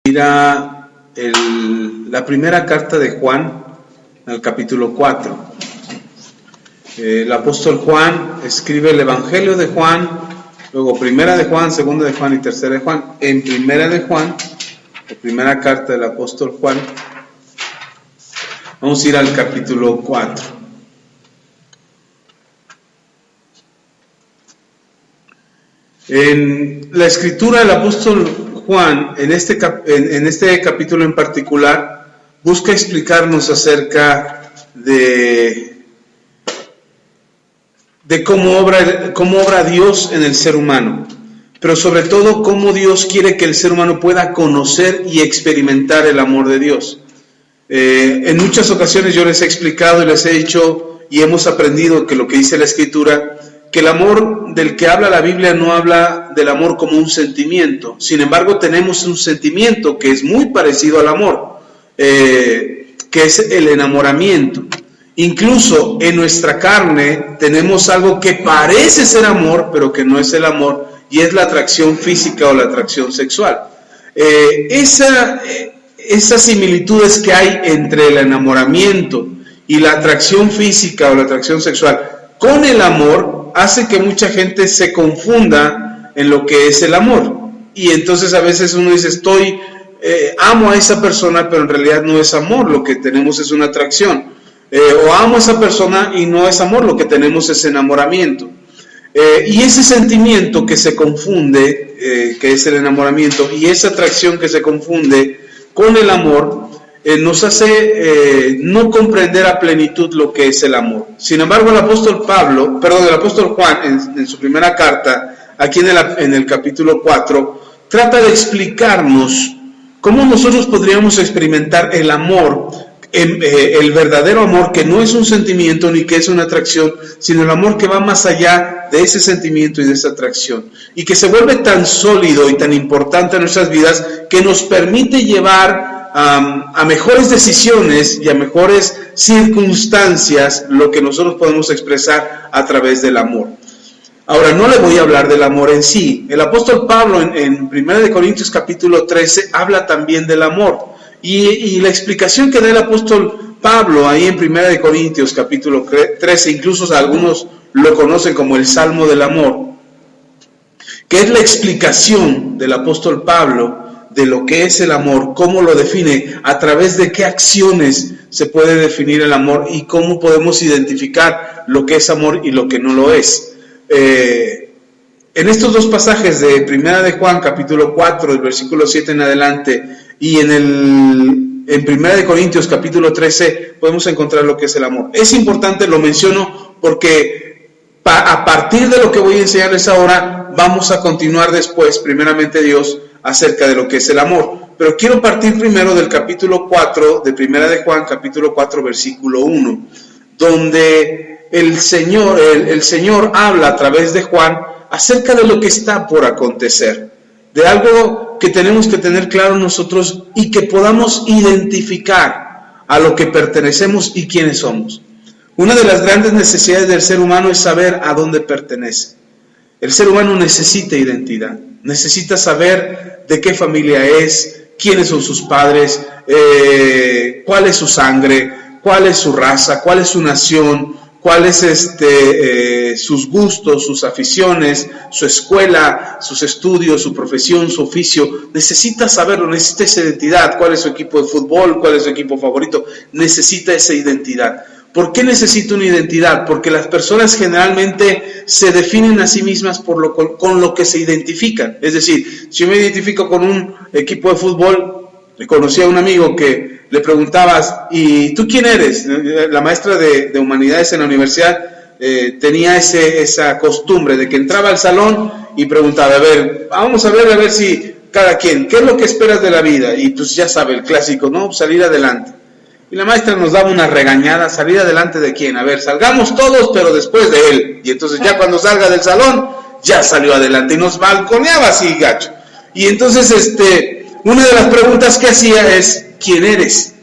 Mira la primera carta de Juan, al capítulo 4. El apóstol Juan escribe el Evangelio de Juan, luego primera de Juan, segunda de Juan y tercera de Juan. En primera de Juan, la primera carta del apóstol Juan, vamos a ir al capítulo 4. En la escritura del apóstol Juan, en este capítulo en particular, busca explicarnos acerca de cómo obra Dios en el ser humano, pero sobre todo cómo Dios quiere que el ser humano pueda conocer y experimentar el amor de Dios. En muchas ocasiones yo les he explicado y les he dicho y hemos aprendido que lo que dice la Escritura, que el amor del que habla la Biblia no habla del amor como un sentimiento. Sin embargo, tenemos un sentimiento que es muy parecido al amor, que es el enamoramiento. Incluso en nuestra carne tenemos algo que parece ser amor, pero que no es el amor, y es la atracción física o la atracción sexual. Esas similitudes que hay entre el enamoramiento y la atracción física o la atracción sexual con el amor hace que mucha gente se confunda en lo que es el amor. Y entonces a veces uno dice, amo a esa persona, pero en realidad no es amor, lo que tenemos es una atracción. O amo a esa persona y no es amor, lo que tenemos es enamoramiento. Y ese sentimiento que se confunde, que es el enamoramiento, y esa atracción que se confunde con el amor, nos hace no comprender a plenitud lo que es el amor. Sin embargo, el apóstol Juan, en su primera carta, aquí en el capítulo 4, trata de explicarnos cómo nosotros podríamos experimentar el amor, el verdadero amor, que no es un sentimiento ni que es una atracción, sino el amor que va más allá de ese sentimiento y de esa atracción, y que se vuelve tan sólido y tan importante en nuestras vidas que nos permite llevar a mejores decisiones y a mejores circunstancias lo que nosotros podemos expresar a través del amor. Ahora, no le voy a hablar del amor en sí. El apóstol Pablo en 1 Corintios capítulo 13 habla también del amor. Y la explicación que da el apóstol Pablo ahí en 1 Corintios capítulo 13, incluso algunos lo conocen como el Salmo del Amor, que es la explicación del apóstol Pablo de lo que es el amor, cómo lo define, a través de qué acciones se puede definir el amor y cómo podemos identificar lo que es amor y lo que no lo es. En estos dos pasajes de Primera de Juan, capítulo 4, del versículo 7 en adelante, y en Primera de Corintios, capítulo 13, podemos encontrar lo que es el amor. Es importante, lo menciono, porque a partir de lo que voy a enseñarles ahora, vamos a continuar después, primeramente Dios, acerca de lo que es el amor. Pero quiero partir primero del capítulo 4 de Primera de Juan, capítulo 4, versículo 1, donde el Señor habla a través de Juan acerca de lo que está por acontecer, de algo que tenemos que tener claro nosotros y que podamos identificar a lo que pertenecemos y quiénes somos. Una de las grandes necesidades del ser humano es saber a dónde pertenece. El ser humano necesita identidad, necesita saber de qué familia es, quiénes son sus padres, cuál es su sangre, cuál es su raza, cuál es su nación, cuáles sus gustos, sus aficiones, su escuela, sus estudios, su profesión, su oficio. Necesita saberlo, necesita esa identidad. ¿Cuál es su equipo de fútbol? ¿Cuál es su equipo favorito? Necesita esa identidad. ¿Por qué necesita una identidad? Porque las personas generalmente se definen a sí mismas con lo que se identifican. Es decir, si yo me identifico con un equipo de fútbol, conocí a un amigo que le preguntabas, ¿y tú quién eres? La maestra de humanidades en la universidad tenía esa costumbre de que entraba al salón y preguntaba, vamos a ver si cada quien, ¿qué es lo que esperas de la vida? Y pues ya sabe, el clásico, ¿no? Salir adelante. Y la maestra nos daba una regañada, ¿salir adelante de quién? Salgamos todos, pero después de él. Y entonces ya cuando salga del salón, ya salió adelante y nos balconeaba así, gacho. Y entonces, una de las preguntas que hacía es, ¿quién eres?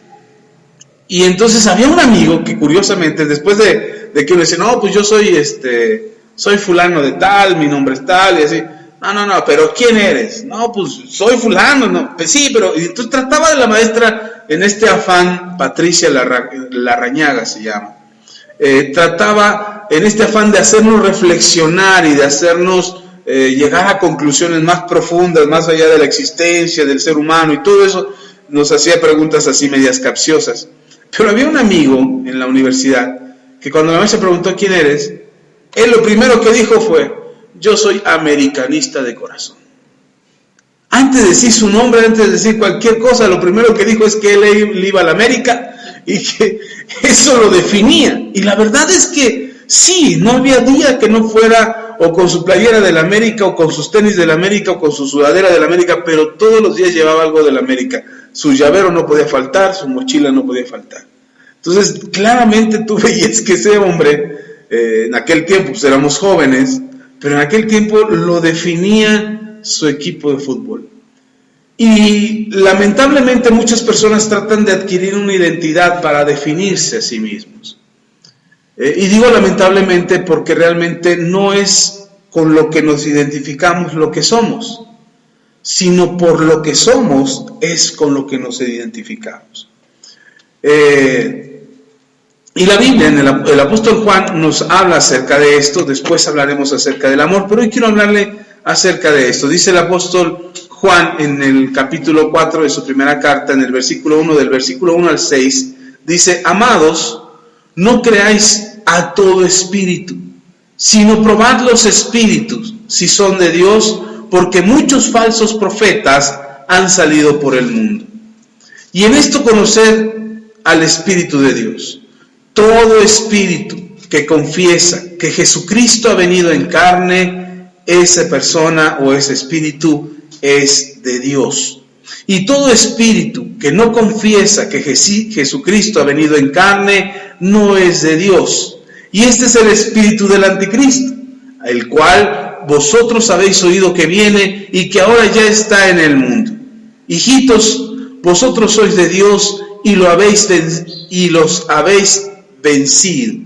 Y entonces había un amigo que curiosamente, después de que uno dice, no, pues yo soy fulano de tal, mi nombre es tal, y así, No, pero ¿quién eres? No, pues soy fulano, no, pues sí, pero y entonces trataba de la maestra en este afán, Patricia Larrañaga se llama, trataba en este afán de hacernos reflexionar y de hacernos llegar a conclusiones más profundas, más allá de la existencia del ser humano y todo eso, nos hacía preguntas así medias capciosas. Pero había un amigo en la universidad que cuando la maestra preguntó ¿quién eres?, él lo primero que dijo fue: yo soy americanista de corazón. Antes de decir su nombre, antes de decir cualquier cosa, lo primero que dijo es que él iba a la América y que eso lo definía. Y la verdad es que sí, no había día que no fuera o con su playera de la América, o con sus tenis de la América, o con su sudadera de la América, pero todos los días llevaba algo de la América. Su llavero no podía faltar, su mochila no podía faltar. Entonces, claramente tú veías que ese hombre, en aquel tiempo, pues éramos jóvenes, pero en aquel tiempo lo definía su equipo de fútbol. Y lamentablemente muchas personas tratan de adquirir una identidad para definirse a sí mismos. Y digo lamentablemente porque realmente no es con lo que nos identificamos lo que somos, sino por lo que somos es con lo que nos identificamos. Y la Biblia, el apóstol Juan nos habla acerca de esto, después hablaremos acerca del amor, pero hoy quiero hablarle acerca de esto. Dice el apóstol Juan en el capítulo 4 de su primera carta, en el versículo 1, del versículo 1 al 6, dice: amados, no creáis a todo espíritu, sino probad los espíritus, si son de Dios, porque muchos falsos profetas han salido por el mundo. Y en esto conoced al Espíritu de Dios. Todo espíritu que confiesa que Jesucristo ha venido en carne, esa persona o ese espíritu es de Dios. Y todo espíritu que no confiesa que Jesucristo ha venido en carne, no es de Dios. Y este es el espíritu del anticristo, el cual vosotros habéis oído que viene y que ahora ya está en el mundo. Hijitos, vosotros sois de Dios y los habéis vencido,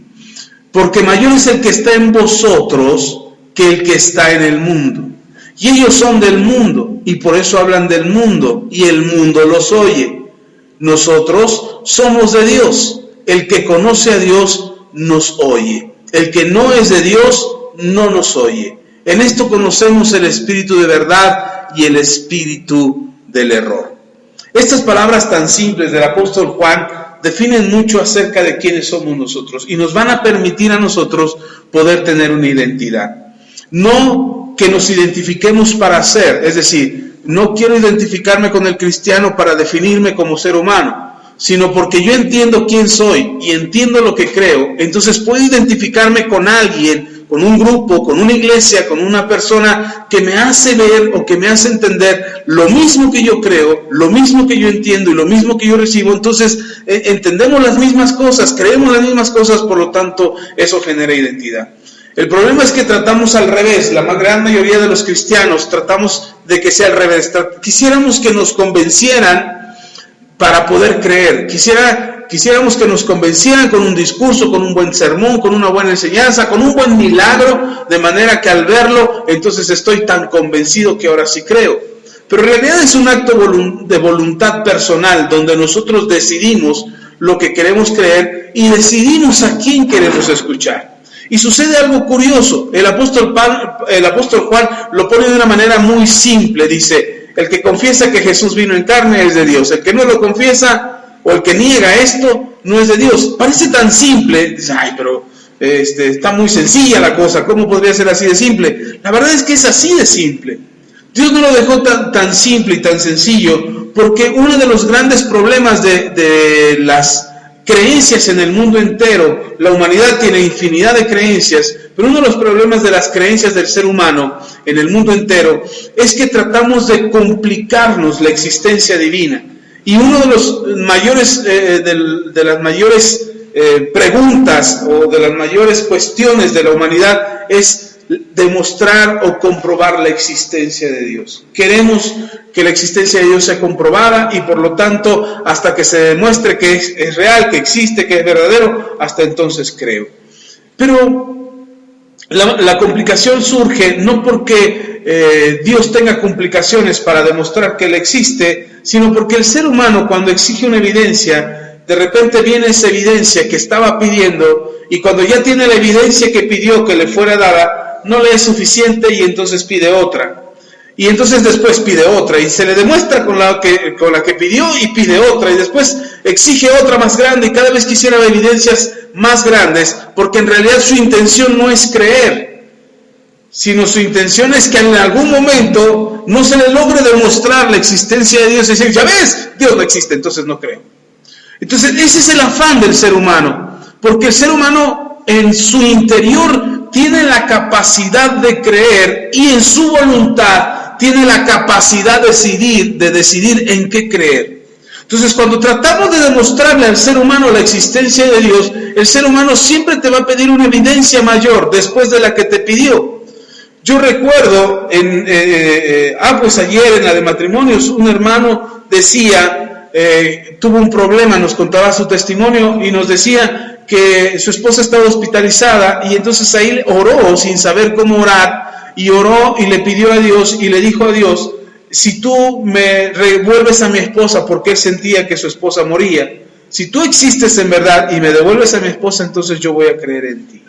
porque mayor es el que está en vosotros que el que está en el mundo. Y ellos son del mundo, y por eso hablan del mundo, y el mundo los oye. Nosotros somos de Dios. El que conoce a Dios nos oye. El que no es de Dios no nos oye. En esto conocemos el espíritu de verdad y el espíritu del error. Estas palabras tan simples del apóstol Juan definen mucho acerca de quiénes somos nosotros y nos van a permitir a nosotros poder tener una identidad. No que nos identifiquemos para ser, es decir, no quiero identificarme con el cristiano para definirme como ser humano, sino porque yo entiendo quién soy y entiendo lo que creo, entonces puedo identificarme con alguien, con un grupo, con una iglesia, con una persona que me hace ver o que me hace entender lo mismo que yo creo, lo mismo que yo entiendo y lo mismo que yo recibo. Entonces entendemos las mismas cosas, creemos las mismas cosas, por lo tanto eso genera identidad. El problema es que tratamos al revés. La gran mayoría de los cristianos tratamos de que sea al revés. Quisiéramos que nos convencieran para poder creer. Quisiéramos que nos convencieran con un discurso, con un buen sermón, con una buena enseñanza, con un buen milagro, de manera que al verlo, entonces estoy tan convencido que ahora sí creo. Pero en realidad es un acto de voluntad personal, donde nosotros decidimos lo que queremos creer y decidimos a quién queremos escuchar. Y sucede algo curioso. El apóstol Juan lo pone de una manera muy simple. Dice: el que confiesa que Jesús vino en carne es de Dios. El que no lo confiesa o el que niega esto no es de Dios. Parece tan simple. Dice: ay, pero está muy sencilla la cosa. ¿Cómo podría ser así de simple? La verdad es que es así de simple. Dios no lo dejó tan simple y tan sencillo, porque uno de los grandes problemas de las creencias en el mundo entero, la humanidad tiene infinidad de creencias, pero uno de los problemas de las creencias del ser humano en el mundo entero es que tratamos de complicarnos la existencia divina. Y uno de los mayores, de las mayores preguntas o de las mayores cuestiones de la humanidad es demostrar o comprobar la existencia de Dios. Queremos que la existencia de Dios sea comprobada y por lo tanto hasta que se demuestre que es real, que existe, que es verdadero, hasta entonces creo. Pero La complicación surge no porque Dios tenga complicaciones para demostrar que Él existe, sino porque el ser humano, cuando exige una evidencia, de repente viene esa evidencia que estaba pidiendo, y cuando ya tiene la evidencia que pidió que le fuera dada, no le es suficiente y entonces pide otra. Y entonces después pide otra, y se le demuestra con la que pidió, y pide otra, y después exige otra más grande, y cada vez quisiera evidencias más grandes, porque en realidad su intención no es creer, sino su intención es que en algún momento no se le logre demostrar la existencia de Dios, y decir, ya ves, Dios no existe, entonces no creo. Entonces ese es el afán del ser humano, porque el ser humano en su interior tiene la capacidad de creer, y en su voluntad tiene la capacidad de decidir en qué creer. Entonces, cuando tratamos de demostrarle al ser humano la existencia de Dios, el ser humano siempre te va a pedir una evidencia mayor después de la que te pidió. Yo recuerdo, pues ayer en la de matrimonios, un hermano decía, tuvo un problema, nos contaba su testimonio y nos decía que su esposa estaba hospitalizada, y entonces ahí oró sin saber cómo orar, y oró y le pidió a Dios y le dijo a Dios, si tú me devuelves a mi esposa, porque él sentía que su esposa moría, si tú existes en verdad y me devuelves a mi esposa, entonces yo voy a creer en ti.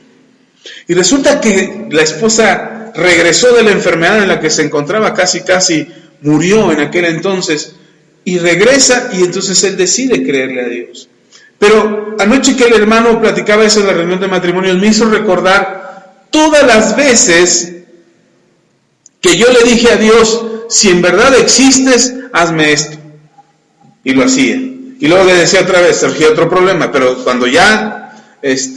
Y resulta que la esposa regresó de la enfermedad en la que se encontraba, casi murió en aquel entonces, y regresa, y entonces él decide creerle a Dios. Pero anoche que el hermano platicaba eso en la reunión de matrimonios, me hizo recordar todas las veces que yo le dije a Dios, si en verdad existes, hazme esto. Y lo hacía. Y luego le decía otra vez, surgía otro problema, pero cuando ya Dios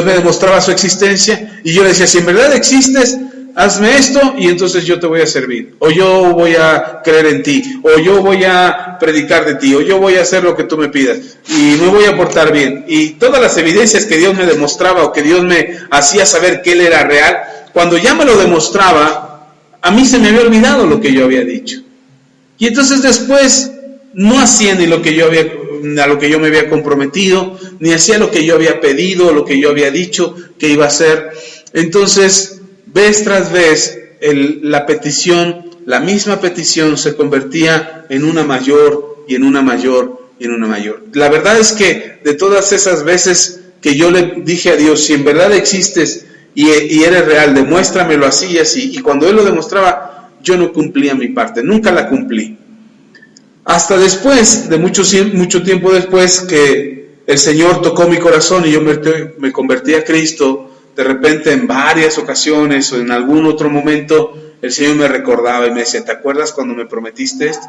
me demostraba su existencia, y yo le decía, si en verdad existes, hazme esto, y entonces yo te voy a servir, o yo voy a creer en ti, o yo voy a predicar de ti, o yo voy a hacer lo que tú me pidas, y me voy a portar bien. Y todas las evidencias que Dios me demostraba, o que Dios me hacía saber que Él era real, cuando ya me lo demostraba, a mí se me había olvidado lo que yo había dicho. Y entonces después no hacía ni a lo que yo me había comprometido, ni hacía lo que yo había pedido, lo que yo había dicho que iba a hacer. Entonces, vez tras vez, la petición, la misma petición, se convertía en una mayor, y en una mayor, y en una mayor. La verdad es que de todas esas veces que yo le dije a Dios, si en verdad existes y eres real, demuéstramelo así y así, y cuando Él lo demostraba, yo no cumplía mi parte, nunca la cumplí. Hasta después, de mucho tiempo después, que el Señor tocó mi corazón y yo me convertí a Cristo, de repente en varias ocasiones o en algún otro momento, el Señor me recordaba y me decía, ¿te acuerdas cuando me prometiste esto?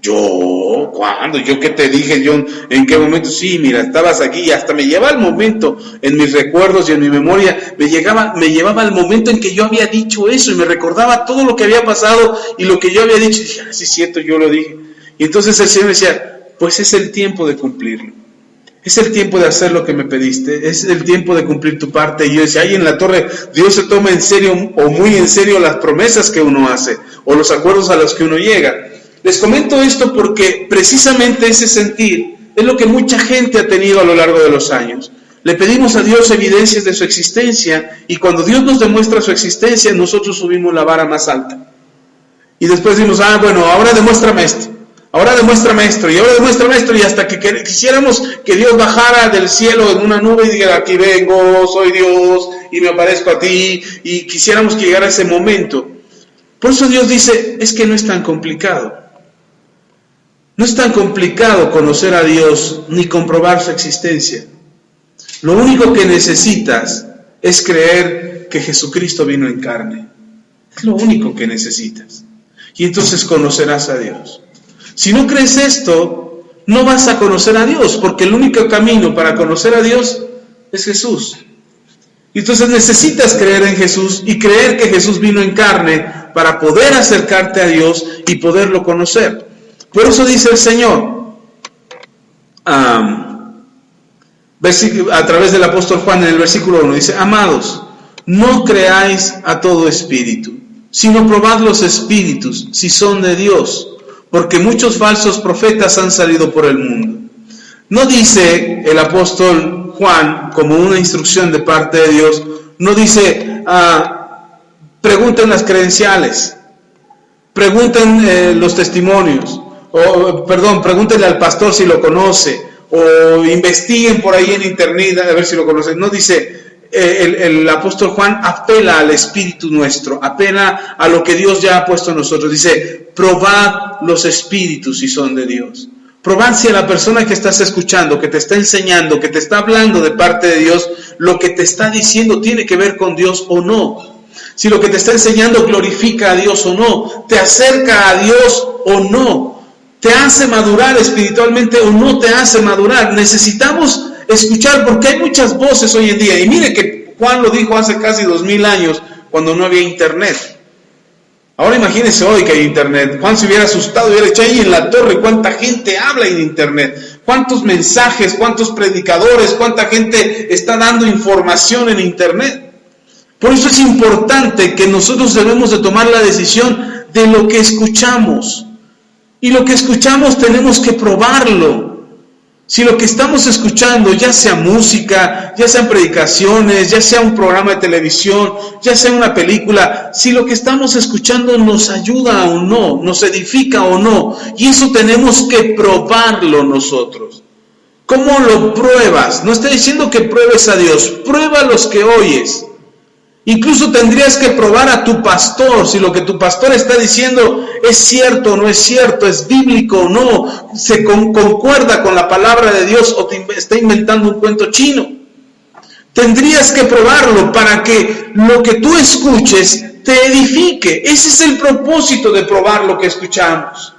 Yo, ¿cuándo? ¿Yo qué te dije? ¿Yo en qué momento? Sí, mira, estabas aquí, y hasta me llevaba el momento, en mis recuerdos y en mi memoria, me llevaba el momento en que yo había dicho eso, y me recordaba todo lo que había pasado y lo que yo había dicho, y dije, sí es cierto, yo lo dije. Y entonces el Señor decía, pues es el tiempo de cumplirlo. Es el tiempo de hacer lo que me pediste, es el tiempo de cumplir tu parte. Y yo decía, ahí en la torre, Dios se toma en serio o muy en serio las promesas que uno hace, o los acuerdos a los que uno llega. Les comento esto porque precisamente ese sentir es lo que mucha gente ha tenido a lo largo de los años. Le pedimos a Dios evidencias de su existencia, y cuando Dios nos demuestra su existencia, nosotros subimos la vara más alta. Y después decimos, bueno, ahora demuéstrame esto. Ahora demuéstrame esto, y ahora demuéstrame esto, y hasta que quisiéramos que Dios bajara del cielo en una nube y dijera, aquí vengo, soy Dios, y me aparezco a ti, y quisiéramos que llegara ese momento. Por eso Dios dice, es que no es tan complicado. No es tan complicado conocer a Dios, ni comprobar su existencia. Lo único que necesitas es creer que Jesucristo vino en carne. Es lo único que necesitas. Y entonces conocerás a Dios. Si no crees esto, no vas a conocer a Dios, porque el único camino para conocer a Dios es Jesús. Y entonces necesitas creer en Jesús y creer que Jesús vino en carne para poder acercarte a Dios y poderlo conocer. Por eso dice el Señor, a través del apóstol Juan en el versículo 1, dice, amados, no creáis a todo espíritu, sino probad los espíritus, si son de Dios, porque muchos falsos profetas han salido por el mundo. No dice el apóstol Juan, como una instrucción de parte de Dios, no dice, pregunten las credenciales, pregunten los testimonios, pregúntenle al pastor si lo conoce, o investiguen por ahí en internet a ver si lo conocen. No dice, el apóstol Juan apela al espíritu nuestro, apela a lo que Dios ya ha puesto en nosotros. Dice, probad los espíritus si son de Dios. Probad si a la persona que estás escuchando, que te está enseñando, que te está hablando de parte de Dios, lo que te está diciendo tiene que ver con Dios o no. Si lo que te está enseñando glorifica a Dios o no, te acerca a Dios o no, te hace madurar espiritualmente o no te hace madurar. Necesitamos escuchar, porque hay muchas voces hoy en día. Y mire que Juan lo dijo hace casi 2000 años, cuando no había internet. Ahora imagínense hoy que hay internet. Juan se hubiera asustado, hubiera dicho ahí en la torre, cuánta gente habla en internet, cuántos mensajes, cuántos predicadores, cuánta gente está dando información en internet. Por eso es importante que nosotros debemos de tomar la decisión de lo que escuchamos. Y lo que escuchamos tenemos que probarlo. Si lo que estamos escuchando, ya sea música, ya sean predicaciones, ya sea un programa de televisión, ya sea una película, si lo que estamos escuchando nos ayuda o no, nos edifica o no, y eso tenemos que probarlo nosotros. ¿Cómo lo pruebas? No estoy diciendo que pruebes a Dios, prueba los que oyes. Incluso tendrías que probar a tu pastor, si lo que tu pastor está diciendo es cierto o no es cierto, es bíblico o no, se concuerda con la palabra de Dios o te está inventando un cuento chino. Tendrías que probarlo para que lo que tú escuches te edifique. Ese es el propósito de probar lo que escuchamos.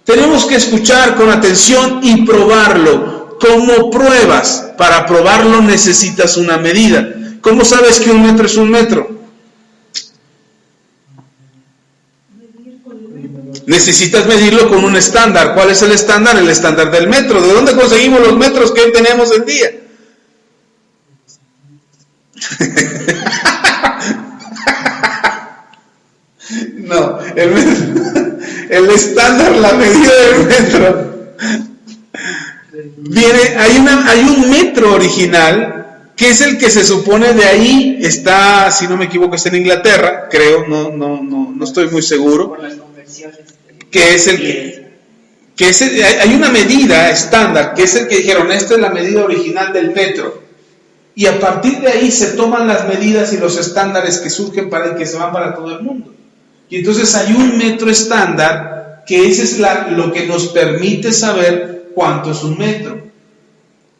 Tenemos que escuchar con atención y probarlo. ¿Cómo pruebas? Para probarlo necesitas una medida. ¿Cómo sabes que 1 metro es 1 metro? Necesitas medirlo con un estándar. ¿Cuál es el estándar? El estándar del metro. ¿De dónde conseguimos los metros que hoy tenemos en día? No, el estándar, la medida del metro. Hay un metro original, que es el que se supone de ahí está, si no me equivoco, está en Inglaterra, creo, no estoy muy seguro, que es hay una medida estándar, que es el que dijeron, esta es la medida original del metro, y a partir de ahí se toman las medidas y los estándares que surgen para que se van para todo el mundo, y entonces hay un metro estándar, que ese es lo que nos permite saber cuánto es un metro.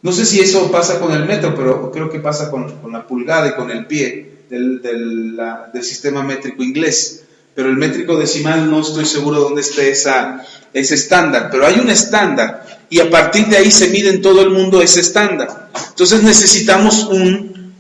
No sé si eso pasa con el metro, pero creo que pasa con la pulgada y con el pie del sistema métrico inglés. Pero el métrico decimal no estoy seguro dónde esté ese estándar. Pero hay un estándar y a partir de ahí se mide en todo el mundo ese estándar. Entonces necesitamos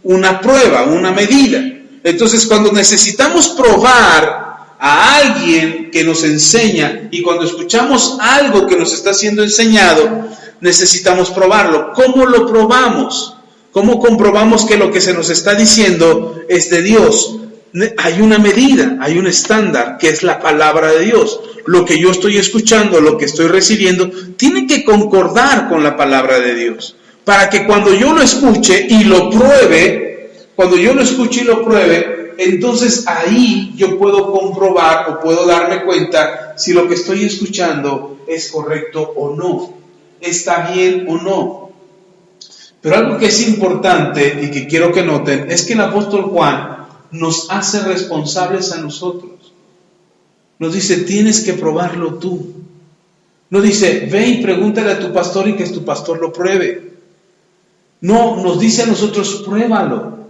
una prueba, una medida. Entonces cuando necesitamos probar a alguien que nos enseña y cuando escuchamos algo que nos está siendo enseñado, necesitamos probarlo. ¿Cómo lo probamos? ¿Cómo comprobamos que lo que se nos está diciendo es de Dios? Hay una medida, hay un estándar, que es la palabra de Dios. Lo que yo estoy escuchando, lo que estoy recibiendo, tiene que concordar con la palabra de Dios. Para que cuando yo lo escuche y lo pruebe, entonces ahí yo puedo comprobar o puedo darme cuenta si lo que estoy escuchando es correcto o no, está bien o no. Pero algo que es importante y que quiero que noten es que el apóstol Juan nos hace responsables a nosotros. Nos dice, tienes que probarlo tú. No dice, ve y pregúntale a tu pastor y que tu pastor lo pruebe. No, nos dice a nosotros, pruébalo.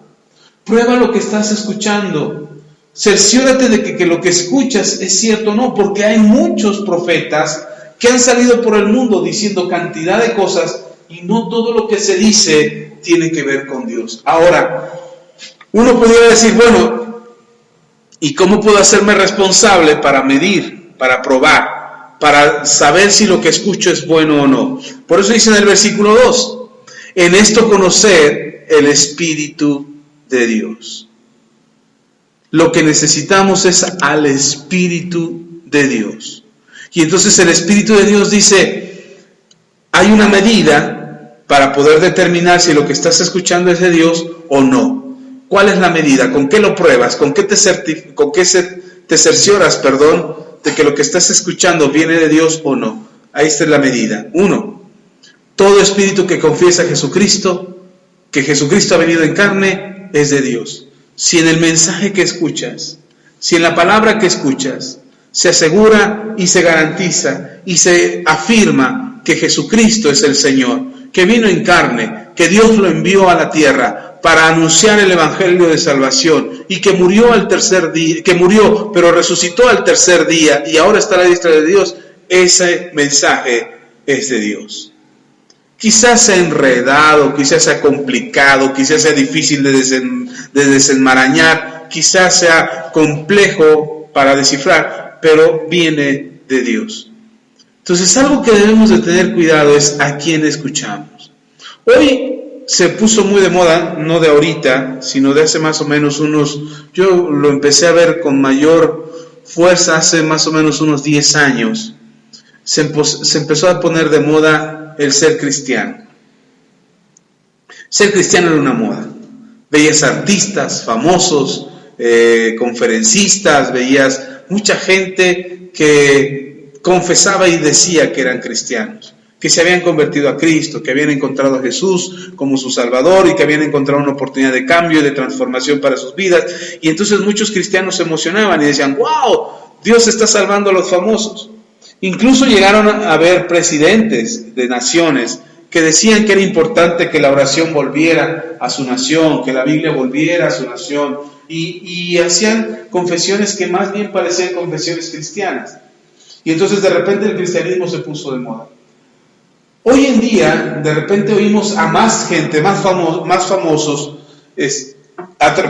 Prueba lo que estás escuchando. Cerciórate de que lo que escuchas es cierto o no, porque hay muchos profetas que han salido por el mundo diciendo cantidad de cosas y no todo lo que se dice tiene que ver con Dios. Ahora, uno pudiera decir, bueno, ¿y cómo puedo hacerme responsable para medir, para probar, para saber si lo que escucho es bueno o no? Por eso dice en el versículo 2, en esto conocer el Espíritu de Dios. Lo que necesitamos es al Espíritu de Dios. Y entonces el Espíritu de Dios dice, hay una medida para poder determinar si lo que estás escuchando es de Dios o no. ¿Cuál es la medida? ¿Con qué lo pruebas? ¿Con qué te cercioras, de que lo que estás escuchando viene de Dios o no? Ahí está la medida. 1. Todo espíritu que confiesa a Jesucristo, que Jesucristo ha venido en carne, es de Dios. Si en el mensaje que escuchas, si en la palabra que escuchas, se asegura y se garantiza y se afirma que Jesucristo es el Señor, que vino en carne, que Dios lo envió a la tierra para anunciar el evangelio de salvación y que murió al tercer día, pero resucitó al tercer día y ahora está a la diestra de Dios, ese mensaje es de Dios. Quizás sea enredado, quizás sea complicado, quizás sea difícil de desenmarañar, quizás sea complejo para descifrar, pero viene de Dios. Entonces, algo que debemos de tener cuidado es a quién escuchamos. Hoy se puso muy de moda, no de ahorita, sino de hace más o menos yo lo empecé a ver con mayor fuerza hace más o menos unos 10 años. Se empezó a poner de moda el ser cristiano. Ser cristiano era una moda. Veías artistas famosos, conferencistas, veías mucha gente que confesaba y decía que eran cristianos, que se habían convertido a Cristo, que habían encontrado a Jesús como su Salvador y que habían encontrado una oportunidad de cambio y de transformación para sus vidas. Y entonces muchos cristianos se emocionaban y decían, ¡wow! Dios está salvando a los famosos. Incluso llegaron a haber presidentes de naciones que decían que era importante que la oración volviera a su nación, que la Biblia volviera a su nación, y hacían confesiones que más bien parecían confesiones cristianas. Y entonces de repente el cristianismo se puso de moda. Hoy en día, de repente oímos a más gente, más famosos,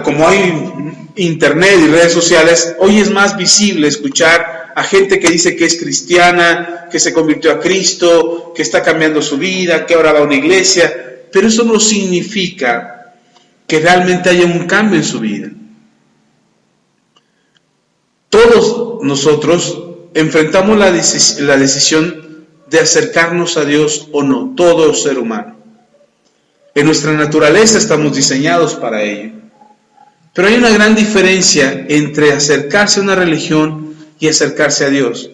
como hay internet y redes sociales, hoy es más visible escuchar a gente que dice que es cristiana, que se convirtió a Cristo, que está cambiando su vida, que ahora va a una iglesia, pero eso no significa que realmente haya un cambio en su vida. Todos nosotros enfrentamos la decisión de acercarnos a Dios o no, todo ser humano. En nuestra naturaleza estamos diseñados para ello. Pero hay una gran diferencia entre acercarse a una religión y acercarse a Dios.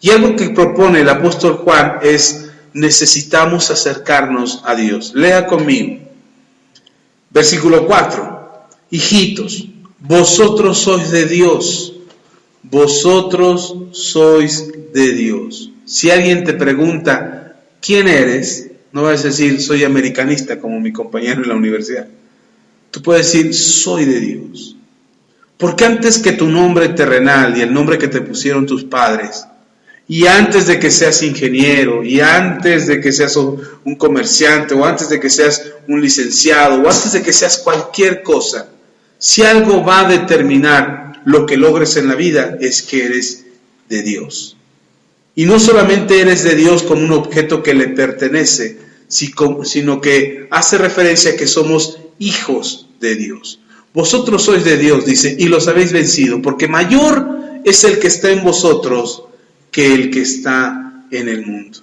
Y algo que propone el apóstol Juan es: necesitamos acercarnos a Dios. Lea conmigo. Versículo 4. Hijitos, vosotros sois de Dios. Vosotros sois de Dios. Si alguien te pregunta, ¿quién eres? No vas a decir, soy americanista como mi compañero en la universidad. Tú puedes decir, soy de Dios. Porque antes que tu nombre terrenal y el nombre que te pusieron tus padres, y antes de que seas ingeniero, y antes de que seas un comerciante, o antes de que seas un licenciado, o antes de que seas cualquier cosa, si algo va a determinar lo que logres en la vida, es que eres de Dios. Y no solamente eres de Dios como un objeto que le pertenece, sino que hace referencia a que somos hijos de Dios. Vosotros sois de Dios, dice, y los habéis vencido, porque mayor es el que está en vosotros que el que está en el mundo.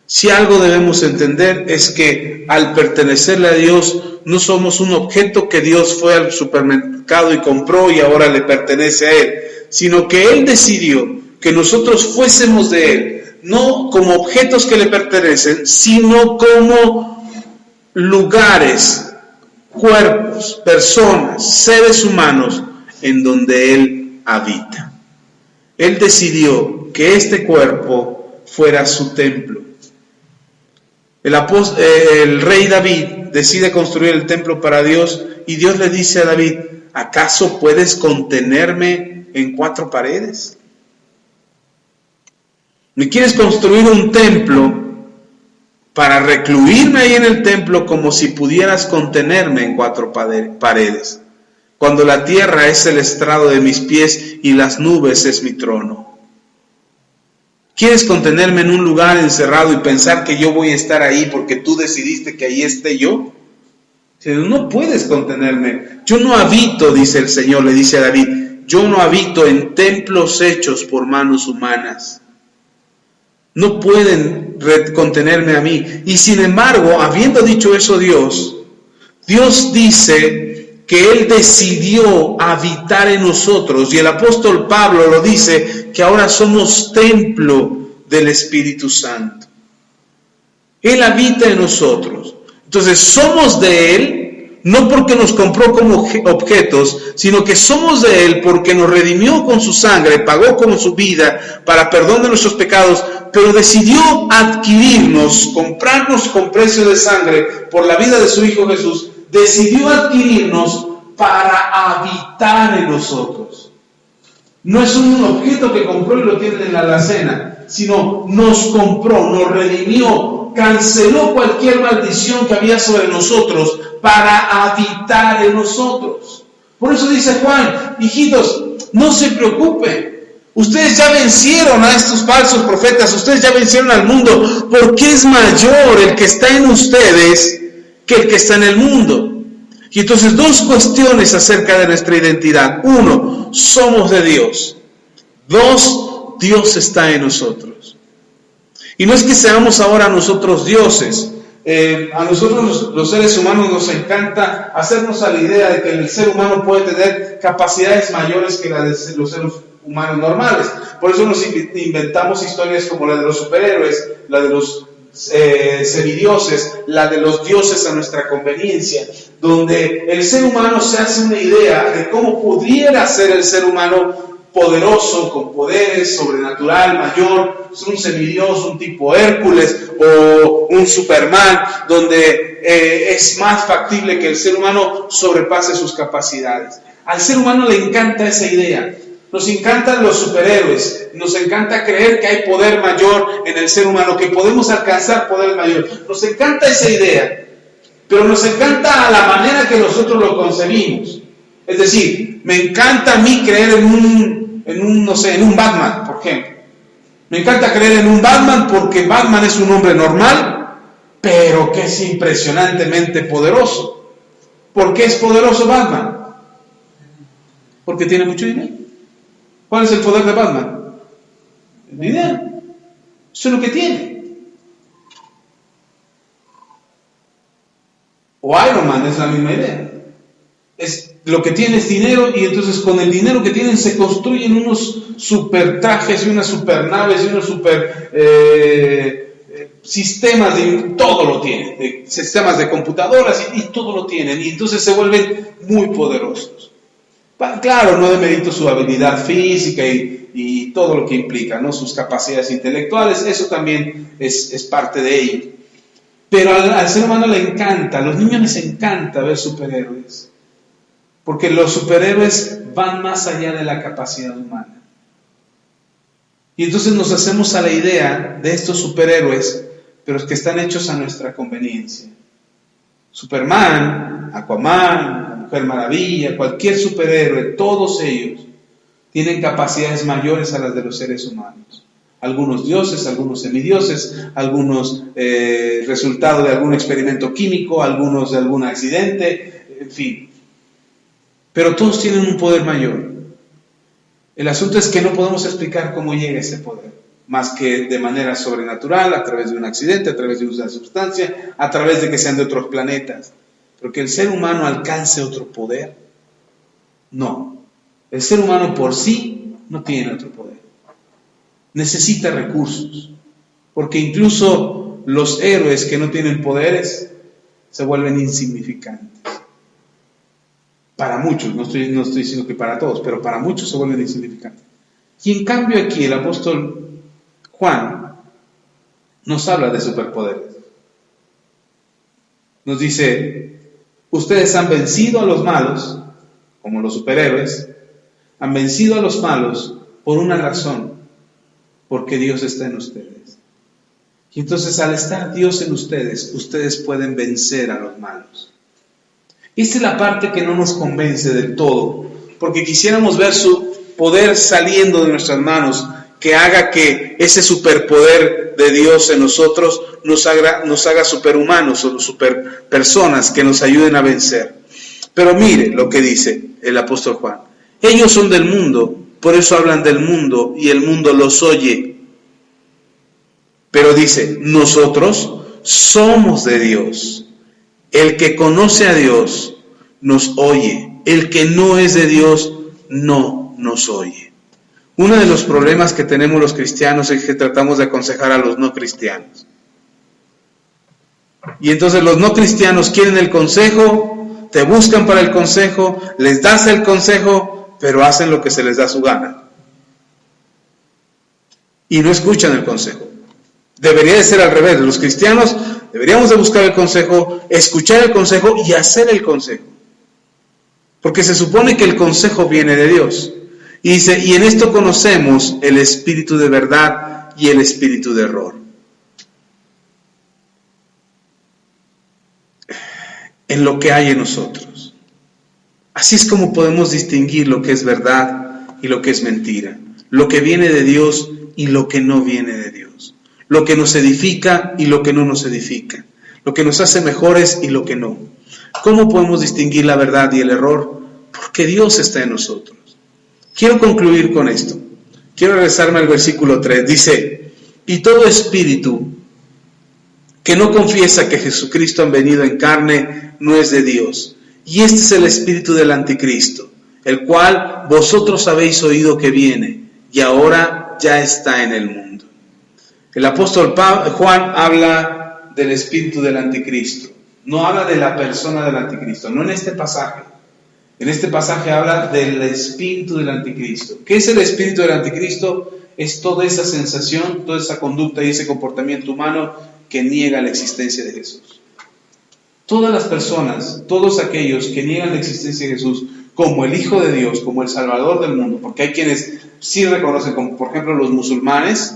Si algo debemos entender es que al pertenecerle a Dios, no somos un objeto que Dios fue al supermercado y compró y ahora le pertenece a Él, sino que Él decidió que nosotros fuésemos de Él, no como objetos que le pertenecen, sino como lugares, cuerpos, personas, seres humanos en donde Él habita. Él decidió que este cuerpo fuera su templo. El rey David decide construir el templo para Dios y Dios le dice a David, ¿acaso puedes contenerme en 4 paredes? ¿Me quieres construir un templo para recluirme ahí en el templo como si pudieras contenerme en 4 paredes? Cuando la tierra es el estrado de mis pies y las nubes es mi trono. ¿Quieres contenerme en un lugar encerrado y pensar que yo voy a estar ahí porque tú decidiste que ahí esté yo? No puedes contenerme. Yo no habito, dice el Señor, le dice a David, yo no habito en templos hechos por manos humanas. No pueden contenerme a mí. Y sin embargo, habiendo dicho eso Dios dice que Él decidió habitar en nosotros, y el apóstol Pablo lo dice, que ahora somos templo del Espíritu Santo. Él habita en nosotros. Entonces somos de Él, no porque nos compró como objetos, sino que somos de Él porque nos redimió con su sangre, pagó con su vida para perdón de nuestros pecados, pero decidió adquirirnos, comprarnos con precio de sangre por la vida de su Hijo Jesús. Decidió adquirirnos para habitar en nosotros. No es un objeto que compró y lo tiene en la alacena, sino nos compró, nos redimió, canceló cualquier maldición que había sobre nosotros para habitar en nosotros. Por eso dice Juan, hijitos, no se preocupen. Ustedes ya vencieron a estos falsos profetas, ustedes ya vencieron al mundo, porque es mayor el que está en ustedes que el que está en el mundo. Y entonces dos cuestiones acerca de nuestra identidad. Uno, somos de Dios. Dos, Dios está en nosotros. Y no es que seamos ahora nosotros dioses. A nosotros los seres humanos nos encanta hacernos a la idea de que el ser humano puede tener capacidades mayores que las de los seres humanos normales. Por eso nos inventamos historias como la de los superhéroes, la de los semidioses, la de los dioses a nuestra conveniencia, donde el ser humano se hace una idea de cómo pudiera ser el ser humano poderoso, con poderes, sobrenatural, mayor, un semidios, un tipo Hércules o un Superman, donde es más factible que el ser humano sobrepase sus capacidades. Al ser humano le encanta esa idea. Nos encantan los superhéroes, nos encanta creer que hay poder mayor en el ser humano, que podemos alcanzar poder mayor. Nos encanta esa idea, pero nos encanta a la manera que nosotros lo concebimos. Es decir, me encanta a mí creer en un Batman, por ejemplo. Me encanta creer en un Batman porque Batman es un hombre normal, pero que es impresionantemente poderoso. ¿Por qué es poderoso Batman? Porque tiene mucho dinero. ¿Cuál es el poder de Batman? El dinero. Eso es lo que tiene. O Iron Man es la misma idea. Lo que tiene es dinero, y entonces con el dinero que tienen se construyen unos super trajes y unas super naves y unos super sistemas de todo lo tienen, de sistemas de computadoras y todo lo tienen, y entonces se vuelven muy poderosos. Claro, no demerito su habilidad física y todo lo que implica, ¿no? Sus capacidades intelectuales, eso también es parte de ello. Pero al ser humano le encanta, a los niños les encanta ver superhéroes, porque los superhéroes van más allá de la capacidad humana. Y entonces nos hacemos a la idea de estos superhéroes, pero que están hechos a nuestra conveniencia. Superman, Aquaman, Mujer Maravilla, cualquier superhéroe, todos ellos tienen capacidades mayores a las de los seres humanos. Algunos dioses, algunos semidioses, algunos resultado de algún experimento químico, algunos de algún accidente, en fin. Pero todos tienen un poder mayor. El asunto es que no podemos explicar cómo llega ese poder, más que de manera sobrenatural, a través de un accidente, a través de una sustancia, a través de que sean de otros planetas. Pero que el ser humano alcance otro poder, no. El ser humano por sí no tiene otro poder. Necesita recursos, porque incluso los héroes que no tienen poderes se vuelven insignificantes. Para muchos, no estoy diciendo que para todos, pero para muchos se vuelven insignificantes. Y en cambio aquí el apóstol Juan nos habla de superpoderes. Nos dice: ustedes han vencido a los malos, como los superhéroes, han vencido a los malos por una razón, porque Dios está en ustedes. Y entonces al estar Dios en ustedes, ustedes pueden vencer a los malos. Esta es la parte que no nos convence del todo, porque quisiéramos ver su poder saliendo de nuestras manos, que haga que ese superpoder de Dios en nosotros nos haga superhumanos o superpersonas que nos ayuden a vencer. Pero mire lo que dice el apóstol Juan: ellos son del mundo, por eso hablan del mundo y el mundo los oye. Pero dice: nosotros somos de Dios. El que conoce a Dios nos oye. El que no es de Dios no nos oye. Uno de los problemas que tenemos los cristianos es que tratamos de aconsejar a los no cristianos. Y entonces los no cristianos quieren el consejo, te buscan para el consejo, les das el consejo, pero hacen lo que se les da su gana. Y no escuchan el consejo. Debería de ser al revés. Los cristianos deberíamos de buscar el consejo, escuchar el consejo y hacer el consejo. Porque se supone que el consejo viene de Dios. Y dice, y en esto conocemos el espíritu de verdad y el espíritu de error. En lo que hay en nosotros. Así es como podemos distinguir lo que es verdad y lo que es mentira. Lo que viene de Dios y lo que no viene de Dios. Lo que nos edifica y lo que no nos edifica. Lo que nos hace mejores y lo que no. ¿Cómo podemos distinguir la verdad y el error? Porque Dios está en nosotros. Quiero concluir con esto. Quiero regresarme al versículo 3. Dice, y todo espíritu que no confiesa que Jesucristo ha venido en carne no es de Dios. Y este es el espíritu del anticristo, el cual vosotros habéis oído que viene y ahora ya está en el mundo. El apóstol Juan habla del espíritu del anticristo. No habla de la persona del anticristo, no en este pasaje. En este pasaje habla del espíritu del anticristo. ¿Qué es el espíritu del anticristo? Es toda esa sensación, toda esa conducta y ese comportamiento humano que niega la existencia de Jesús. Todas las personas, todos aquellos que niegan la existencia de Jesús como el Hijo de Dios, como el Salvador del mundo, porque hay quienes sí reconocen, como por ejemplo los musulmanes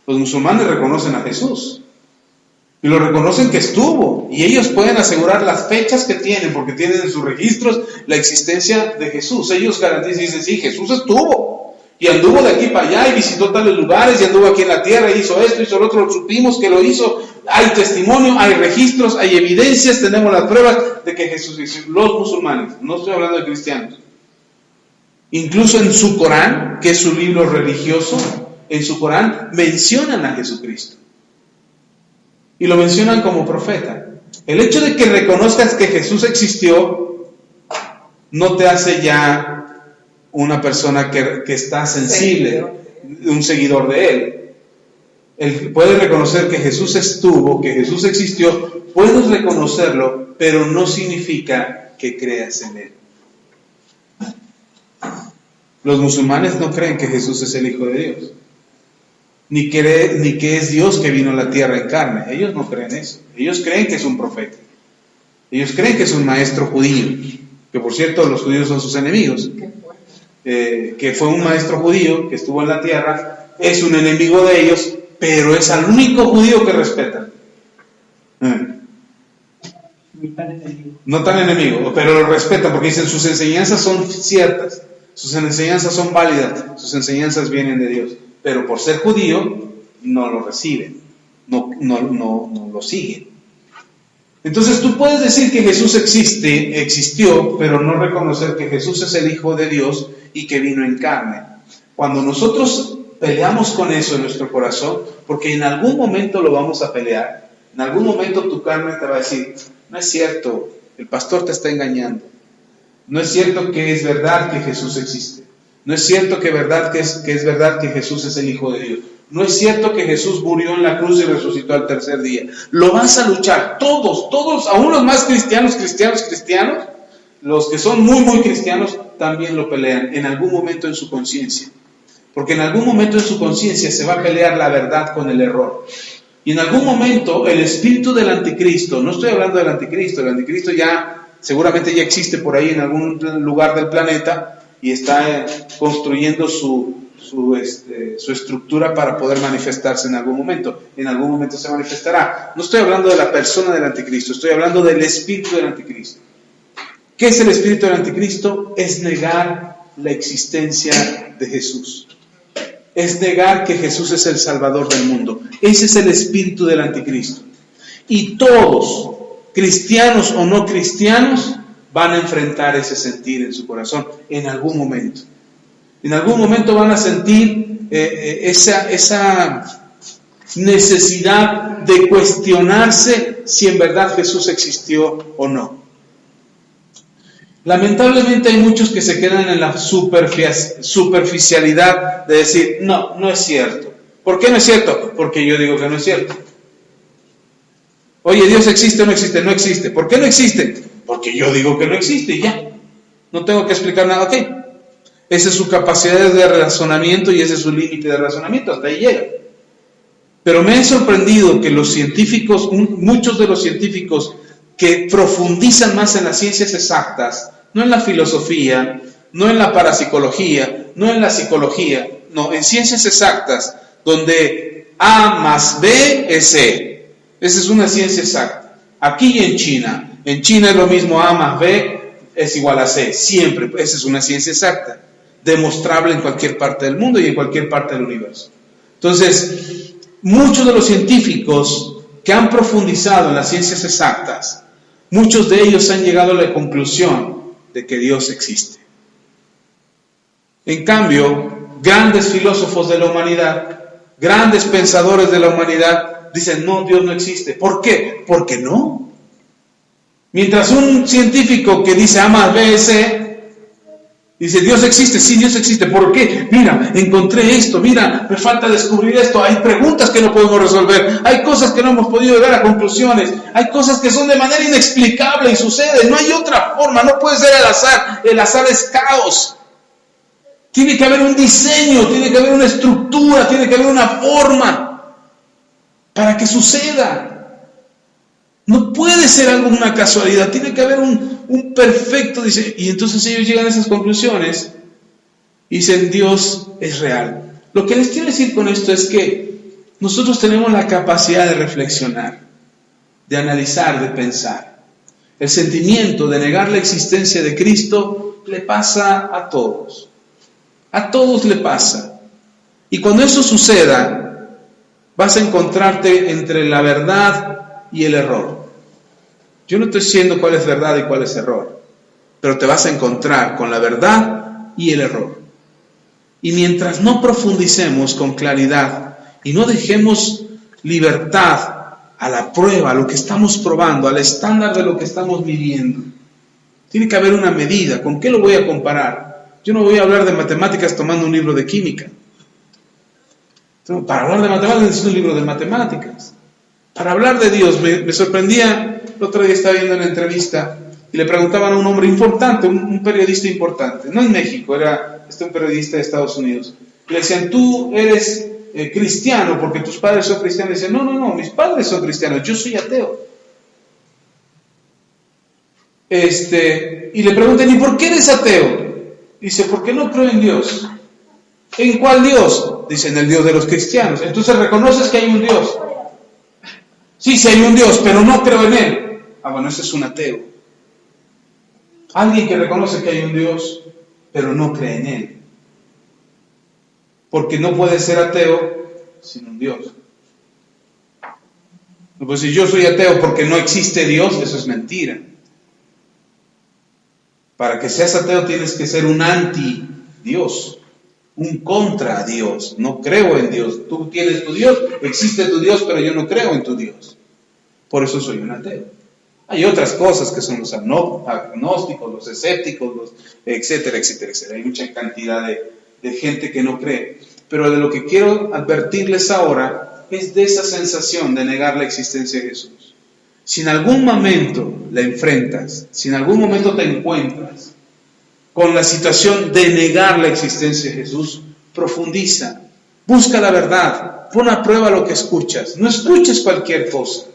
reconocen a Jesús. Y lo reconocen que estuvo, y ellos pueden asegurar las fechas que tienen, porque tienen en sus registros la existencia de Jesús. Ellos garantizan y dicen, sí, Jesús estuvo, y anduvo de aquí para allá, y visitó tales lugares, y anduvo aquí en la tierra, y hizo esto, hizo lo otro, lo supimos que lo hizo. Hay testimonio, hay registros, hay evidencias, tenemos las pruebas de que Jesús hizo. Los musulmanes, no estoy hablando de cristianos. Incluso en su Corán, que es su libro religioso, en su Corán mencionan a Jesucristo. Y lo mencionan como profeta. El hecho de que reconozcas que Jesús existió no te hace ya una persona que está sensible, un seguidor de Él. Él puede reconocer que Jesús estuvo, que Jesús existió, puedes reconocerlo, pero no significa que creas en Él. Los musulmanes no creen que Jesús es el Hijo de Dios. Ni que es Dios que vino a la tierra en carne. Ellos no creen eso. Ellos creen que es un profeta. Ellos creen que es un maestro judío. Que por cierto, los judíos son sus enemigos. Que fue un maestro judío que estuvo en la tierra. Es un enemigo de ellos, pero es al único judío que respetan. No tan enemigo, pero lo respetan porque dicen sus enseñanzas son ciertas. Sus enseñanzas son válidas. Sus enseñanzas vienen de Dios. Pero por ser judío, no lo reciben, no lo siguen. Entonces tú puedes decir que Jesús existió, pero no reconocer que Jesús es el Hijo de Dios y que vino en carne. Cuando nosotros peleamos con eso en nuestro corazón, porque en algún momento lo vamos a pelear, en algún momento tu carne te va a decir, no es cierto, el pastor te está engañando, no es cierto que es verdad que Jesús existe. No es cierto que es verdad que Jesús es el Hijo de Dios. No es cierto que Jesús murió en la cruz y resucitó al tercer día. Lo vas a luchar, todos, aún los más cristianos, los que son muy, muy cristianos, también lo pelean en algún momento en su conciencia. Porque en algún momento en su conciencia se va a pelear la verdad con el error. Y en algún momento el espíritu del anticristo, no estoy hablando del anticristo, el anticristo seguramente ya existe por ahí en algún lugar del planeta, y está construyendo su estructura para poder manifestarse en algún momento. En algún momento se manifestará. No estoy hablando de la persona del anticristo, estoy hablando del espíritu del anticristo. ¿Qué es el espíritu del anticristo? Es negar la existencia de Jesús. Es negar que Jesús es el Salvador del mundo. Ese es el espíritu del anticristo. Y todos, cristianos o no cristianos, van a enfrentar ese sentir en su corazón en algún momento. En algún momento van a sentir esa necesidad de cuestionarse si en verdad Jesús existió o no. Lamentablemente hay muchos que se quedan en la superficialidad de decir, no, no es cierto. ¿Por qué no es cierto? Porque yo digo que no es cierto. Oye, ¿Dios existe o no existe? No existe. ¿Por qué no existe? Porque yo digo que no existe y ya. No tengo que explicar nada. Ok. Esa es su capacidad de razonamiento y ese es su límite de razonamiento. Hasta ahí llega. Pero me ha sorprendido que los científicos, muchos de los científicos que profundizan más en las ciencias exactas, no en la filosofía, no en la parapsicología, no en la psicología, no, en ciencias exactas, donde A más B es C. Esa es una ciencia exacta. Aquí y en China. En China es lo mismo, A más B es igual a C. Siempre. Esa es una ciencia exacta. Demostrable en cualquier parte del mundo y en cualquier parte del universo. Entonces, muchos de los científicos que han profundizado en las ciencias exactas, muchos de ellos han llegado a la conclusión de que Dios existe. En cambio, grandes filósofos de la humanidad, grandes pensadores de la humanidad, dicen, no, Dios no existe. ¿Por qué? Porque no. Mientras un científico que dice A más B es C, dice, Dios existe, sí, Dios existe. ¿Por qué? Mira, encontré esto, mira, me falta descubrir esto, hay preguntas que no podemos resolver, hay cosas que no hemos podido llegar a conclusiones, hay cosas que son de manera inexplicable y suceden, no hay otra forma, no puede ser el azar es caos. Tiene que haber un diseño, tiene que haber una estructura, tiene que haber una forma para que suceda. No puede ser algo una casualidad, tiene que haber un perfecto diseño. Y entonces ellos llegan a esas conclusiones y dicen, Dios es real. Lo que les quiero decir con esto es que nosotros tenemos la capacidad de reflexionar, de analizar, de pensar. El sentimiento de negar la existencia de Cristo le pasa a todos. A todos le pasa. Y cuando eso suceda, vas a encontrarte entre la verdad y el error. Yo no estoy diciendo cuál es verdad y cuál es error, pero te vas a encontrar con la verdad y el error. Y mientras no profundicemos con claridad y no dejemos libertad a la prueba, a lo que estamos probando, al estándar de lo que estamos viviendo, tiene que haber una medida. ¿Con qué lo voy a comparar? Yo no voy a hablar de matemáticas tomando un libro de química. Para hablar de matemáticas necesito un libro de matemáticas. Para hablar de Dios, me sorprendía, el otro día estaba viendo una entrevista y le preguntaban a un hombre importante, un periodista importante, no en México, era un periodista de Estados Unidos. Y le decían, tú eres cristiano porque tus padres son cristianos. Y dice, no, mis padres son cristianos, yo soy ateo. Y le preguntan, ¿y por qué eres ateo? Dice, porque no creo en Dios. ¿En cuál Dios? Dicen, el Dios de los cristianos. Entonces reconoces que hay un Dios. Sí, hay un Dios, pero no creo en Él. Ah, bueno, ese es un ateo. Alguien que reconoce que hay un Dios, pero no cree en Él. Porque no puede ser ateo sin un Dios. Pues si yo soy ateo porque no existe Dios, eso es mentira. Para que seas ateo tienes que ser un anti-Dios, un contra Dios. No creo en Dios. Tú tienes tu Dios, existe tu Dios, pero yo no creo en tu Dios. Por eso soy un ateo. Hay otras cosas que son los agnósticos, los escépticos, etcétera, etcétera, etcétera. Hay mucha cantidad de gente que no cree. Pero de lo que quiero advertirles ahora es de esa sensación de negar la existencia de Jesús. Si en algún momento la enfrentas, si en algún momento te encuentras con la situación de negar la existencia de Jesús, profundiza, busca la verdad, pon a prueba lo que escuchas, no escuches cualquier cosa,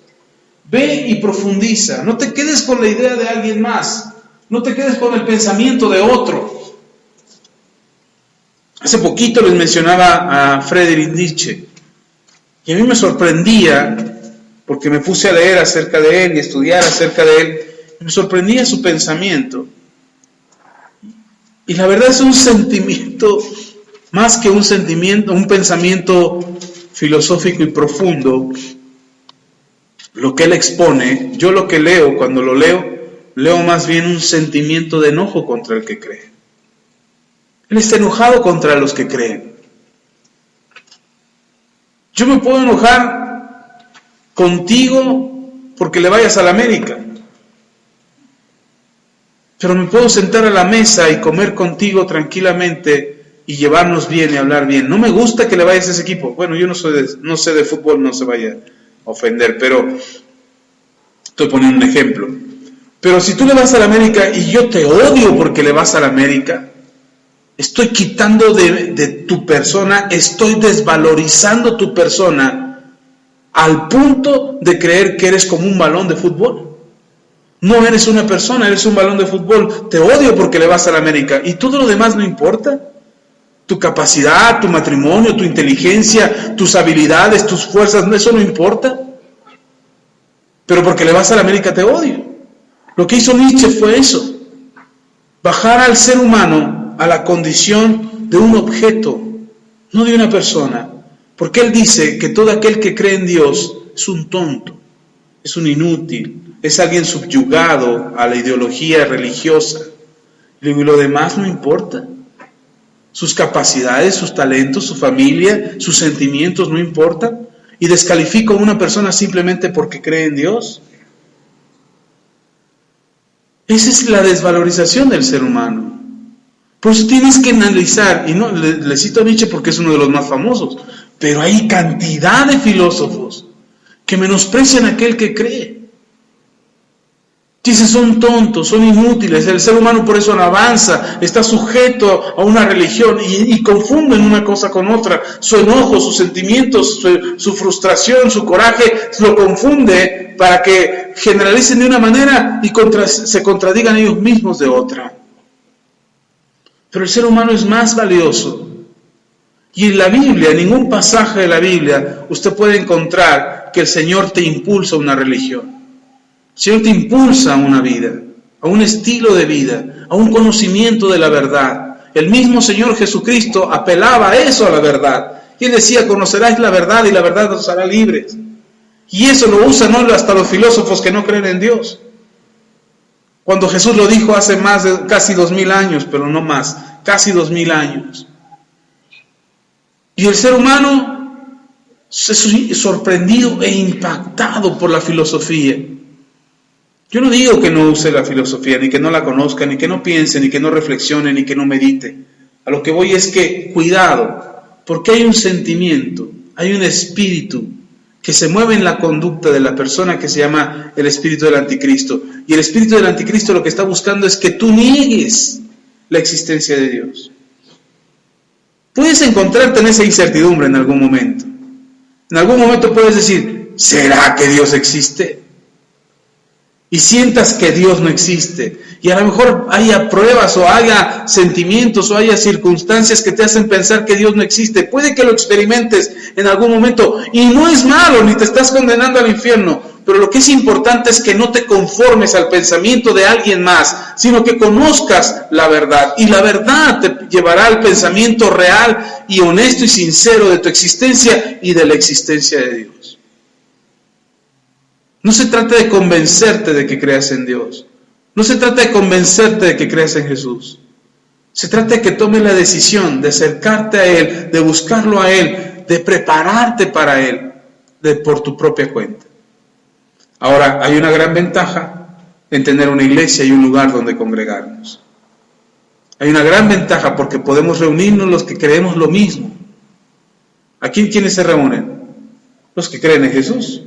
ve y profundiza, no te quedes con la idea de alguien más, no te quedes con el pensamiento de otro. Hace poquito les mencionaba a Friedrich Nietzsche, y a mí me sorprendía, porque me puse a leer acerca de él y estudiar acerca de él, me sorprendía su pensamiento. Y la verdad es un sentimiento, más que un sentimiento, un pensamiento filosófico y profundo, lo que él expone. Yo lo que leo, cuando lo leo más bien un sentimiento de enojo contra el que cree. Él está enojado contra los que creen. Yo me puedo enojar contigo porque le vayas a la América. pero me puedo sentar a la mesa y comer contigo tranquilamente y llevarnos bien y hablar bien. No me gusta que le vayas a ese equipo. Bueno, yo no sé de fútbol, no se vaya a ofender, pero estoy poniendo un ejemplo. Pero si tú le vas a la América y yo te odio porque le vas a la América, estoy quitando de tu persona, estoy desvalorizando tu persona al punto de creer que eres como un balón de fútbol. No eres una persona, eres un balón de fútbol. Te odio porque le vas a la América. ¿Y todo lo demás no importa? Tu capacidad, tu matrimonio, tu inteligencia, tus habilidades, tus fuerzas, eso no importa. Pero porque le vas a la América te odio. Lo que hizo Nietzsche fue eso. Bajar al ser humano a la condición de un objeto, no de una persona. Porque él dice que todo aquel que cree en Dios es un tonto, es un inútil, es alguien subyugado a la ideología religiosa. Y lo demás no importa. Sus capacidades, sus talentos, su familia, sus sentimientos no importan. Y descalifico a una persona simplemente porque cree en Dios. Esa es la desvalorización del ser humano. Por eso tienes que analizar, y no le cito a Nietzsche porque es uno de los más famosos, pero hay cantidad de filósofos que menosprecian a aquel que cree. Dicen, son tontos, son inútiles, el ser humano por eso no avanza, está sujeto a una religión y confunden una cosa con otra. Su enojo, sus sentimientos, su frustración, su coraje, lo confunde para que generalicen de una manera y se contradigan ellos mismos de otra. Pero el ser humano es más valioso. Y en la Biblia, en ningún pasaje de la Biblia, usted puede encontrar que el Señor te impulsa a una religión. El Señor te impulsa a una vida, a un estilo de vida, a un conocimiento de la verdad. El mismo Señor Jesucristo apelaba a eso, a la verdad. Y Él decía, conoceráis la verdad y la verdad os hará libres. Y eso lo usan hoy hasta los filósofos que no creen en Dios. Cuando Jesús lo dijo hace más de casi 2000 años, pero no más, casi 2000 años. Y el ser humano es sorprendido e impactado por la filosofía. Yo no digo que no use la filosofía, ni que no la conozca, ni que no piense, ni que no reflexione, ni que no medite. A lo que voy es que, cuidado, porque hay un sentimiento, hay un espíritu que se mueve en la conducta de la persona que se llama el espíritu del anticristo. Y el espíritu del anticristo lo que está buscando es que tú niegues la existencia de Dios. Puedes encontrarte en esa incertidumbre en algún momento. En algún momento puedes decir, ¿será que Dios existe? Y sientas que Dios no existe. Y a lo mejor haya pruebas o haya sentimientos o haya circunstancias que te hacen pensar que Dios no existe. Puede que lo experimentes en algún momento. Y no es malo, ni te estás condenando al infierno. Pero lo que es importante es que no te conformes al pensamiento de alguien más, sino que conozcas la verdad. Y la verdad te llevará al pensamiento real y honesto y sincero de tu existencia y de la existencia de Dios. No se trata de convencerte de que creas en Dios. No se trata de convencerte de que creas en Jesús. Se trata de que tomes la decisión de acercarte a Él, de buscarlo a Él, de prepararte para Él, por tu propia cuenta. Ahora, hay una gran ventaja en tener una iglesia y un lugar donde congregarnos. Hay una gran ventaja porque podemos reunirnos los que creemos lo mismo. ¿Aquí quiénes se reúnen? Los que creen en Jesús.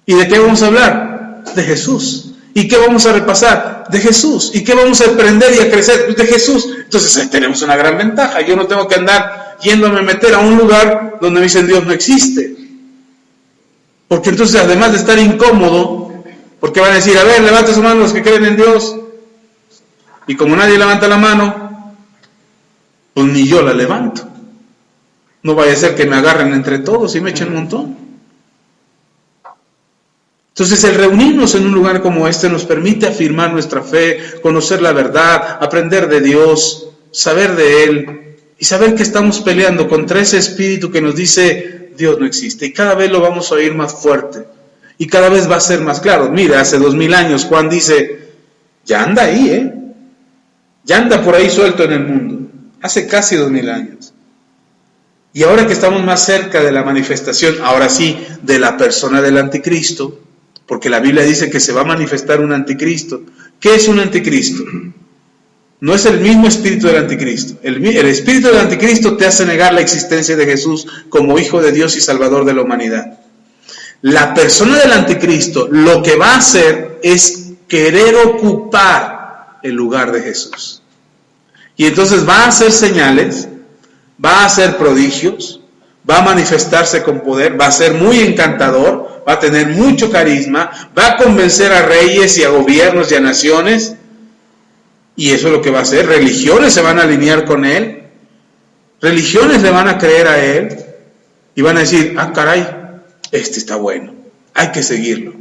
¿Y de qué vamos a hablar? De Jesús. ¿Y qué vamos a repasar? De Jesús. ¿Y qué vamos a aprender y a crecer? De Jesús. Entonces ahí tenemos una gran ventaja. Yo no tengo que andar yéndome a meter a un lugar donde me dicen Dios no existe. Porque entonces, además de estar incómodo, porque van a decir, a ver, levanta su mano los que creen en Dios. Y como nadie levanta la mano, pues ni yo la levanto. No vaya a ser que me agarren entre todos y me echen un montón. Entonces, el reunirnos en un lugar como este nos permite afirmar nuestra fe, conocer la verdad, aprender de Dios, saber de Él y saber que estamos peleando contra ese espíritu que nos dice Dios no existe. Y cada vez lo vamos a oír más fuerte y cada vez va a ser más claro. Mira, hace 2000 años Juan dice, ya anda ahí, ya anda por ahí suelto en el mundo. Hace casi 2000 años. Y ahora que estamos más cerca de la manifestación, ahora sí, de la persona del anticristo, porque la Biblia dice que se va a manifestar un anticristo. ¿Qué es un anticristo? No es el mismo espíritu del anticristo. El espíritu del anticristo te hace negar la existencia de Jesús como Hijo de Dios y Salvador de la humanidad. La persona del anticristo lo que va a hacer es querer ocupar el lugar de Jesús. Y entonces va a hacer señales, va a hacer prodigios, va a manifestarse con poder, va a ser muy encantador, va a tener mucho carisma, va a convencer a reyes y a gobiernos y a naciones. Y eso es lo que va a hacer. Religiones se van a alinear con él, religiones le van a creer a él y van a decir, ah, caray, este está bueno, hay que seguirlo.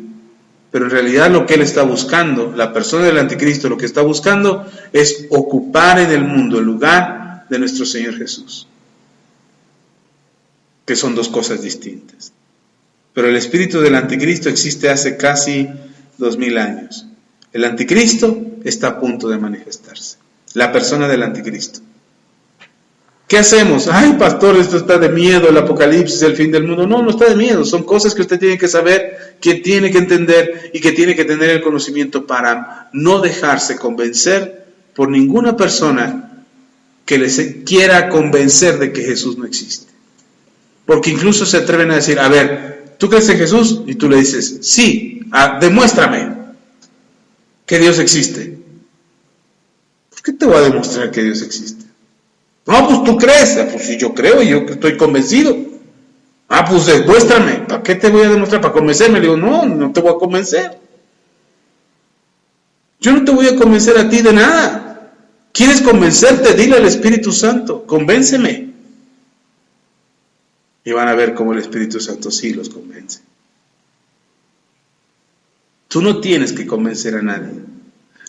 Pero en realidad lo que él está buscando, la persona del anticristo, lo que está buscando es ocupar en el mundo el lugar de nuestro Señor Jesús, que son dos cosas distintas. Pero el espíritu del anticristo existe hace casi 2000 años. El anticristo está a punto de manifestarse. La persona del anticristo. ¿Qué hacemos? Ay, pastor, esto está de miedo, el apocalipsis, el fin del mundo. No, no está de miedo. Son cosas que usted tiene que saber, que tiene que entender y que tiene que tener el conocimiento para no dejarse convencer por ninguna persona que les quiera convencer de que Jesús no existe. Porque incluso se atreven a decir, a ver, ¿tú crees en Jesús? Y tú le dices, sí, demuéstrame que Dios existe. ¿Por qué te voy a demostrar que Dios existe? No, pues tú crees. Pues si yo creo y yo estoy convencido. Pues demuéstrame. ¿Para qué te voy a demostrar? ¿Para convencerme? Le digo, no te voy a convencer. Yo no te voy a convencer a ti de nada. ¿Quieres convencerte? Dile al Espíritu Santo, convénceme. Y van a ver cómo el Espíritu Santo sí los convence. Tú no tienes que convencer a nadie.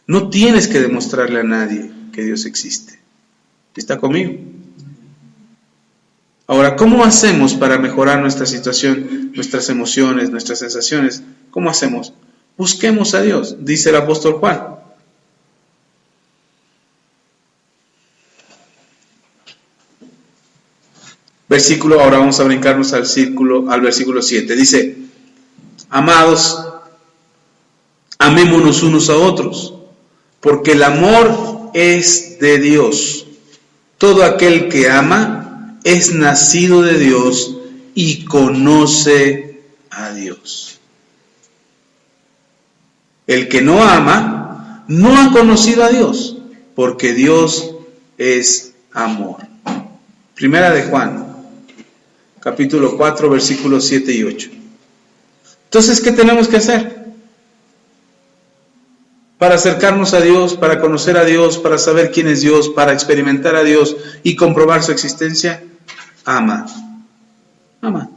No tienes que demostrarle a nadie que Dios existe. ¿Está conmigo? Ahora, ¿cómo hacemos para mejorar nuestra situación, nuestras emociones, nuestras sensaciones? ¿Cómo hacemos? Busquemos a Dios, dice el apóstol Juan. Ahora vamos a brincarnos al versículo 7. Dice, amados, amémonos unos a otros, porque el amor es de Dios. Todo aquel que ama es nacido de Dios y conoce a Dios. El que no ama no ha conocido a Dios, porque Dios es amor. Primera de Juan, capítulo 4, versículos 7 y 8. Entonces, ¿qué tenemos que hacer? Para acercarnos a Dios, para conocer a Dios, para saber quién es Dios, para experimentar a Dios y comprobar su existencia, ama. Ama.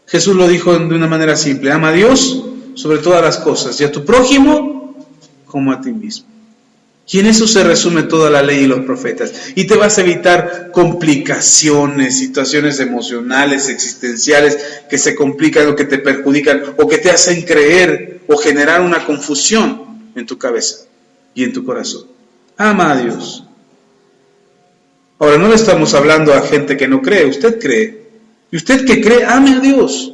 Jesús lo dijo de una manera simple, ama a Dios sobre todas las cosas y a tu prójimo como a ti mismo. Y en eso se resume toda la ley y los profetas. Y te vas a evitar complicaciones, situaciones emocionales, existenciales, que se complican o que te perjudican o que te hacen creer o generar una confusión en tu cabeza y en tu corazón. Ama a Dios. Ahora, no le estamos hablando a gente que no cree, usted cree. Y usted que cree, ame a Dios.